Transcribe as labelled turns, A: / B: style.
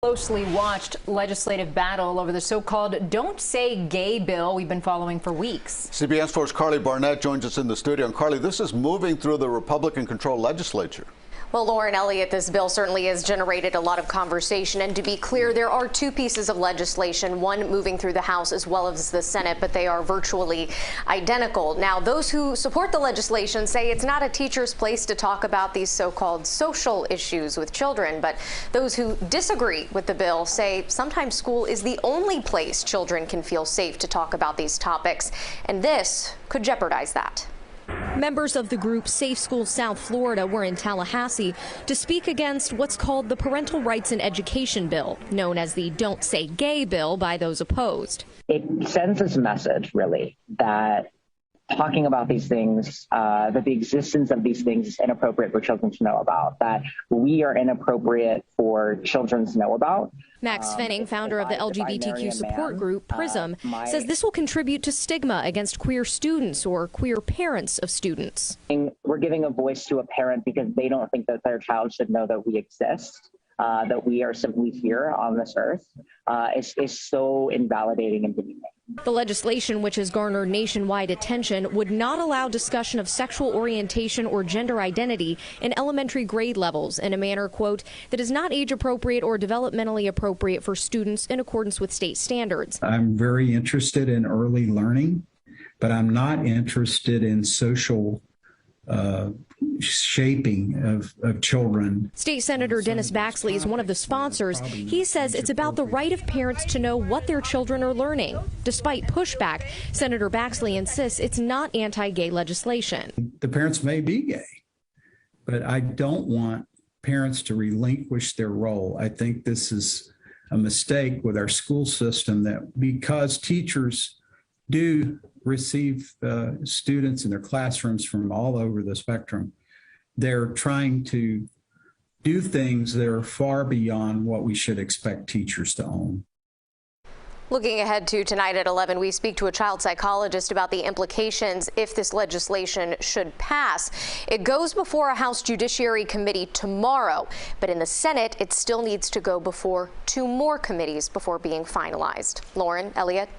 A: Closely watched legislative battle over the so-called Don't Say Gay bill we've been following for weeks.
B: CBS 4's Carly Barnett joins us in the studio. And Carly, this is moving through the Republican-controlled legislature.
C: Well, Lauren Elliott, this bill certainly has generated a lot of conversation. And to be clear, there are two pieces of legislation, one moving through the House as well as the Senate, but they are virtually identical. Now, those who support the legislation say it's not a teacher's place to talk about these so-called social issues with children. But those who disagree with the bill say sometimes school is the only place children can feel safe to talk about these topics. And this could jeopardize that.
D: Members of the group Safe Schools South Florida were in Tallahassee to speak against what's called the Parental Rights in Education bill, known as the Don't Say Gay bill by those opposed.
E: It sends this message, really, that talking about these things, that the existence of these things is inappropriate for children to know about, that we are inappropriate for children to know about.
D: Max Fenning, founder of the LGBTQ support group PRISM, says this will contribute to stigma against queer students or queer parents of students.
E: We're giving a voice to a parent because they don't think that their child should know that we exist, that we are simply here on this earth. Is so invalidating and demeaning.
D: The legislation, which has garnered nationwide attention, would not allow discussion of sexual orientation or gender identity in elementary grade levels in a manner, quote, that is not age appropriate or developmentally appropriate for students in accordance with state standards.
F: I'm very interested in early learning, but I'm not interested in social shaping of children.
D: State Senator Dennis Baxley is one of the sponsors. He says it's about the right of parents to know what their children are learning. Despite pushback, Senator Baxley insists it's not anti-gay legislation.
F: The parents may be gay, but I don't want parents to relinquish their role. I think this is a mistake with our school system, that because teachers do receive students in their classrooms from all over the spectrum, they're trying to do things that are far beyond what we should expect teachers to own.
C: Looking ahead to tonight at 11, we speak to a child psychologist about the implications if this legislation should pass. It goes before a House Judiciary Committee tomorrow, but in the Senate, it still needs to go before two more committees before being finalized. Lauren Elliott.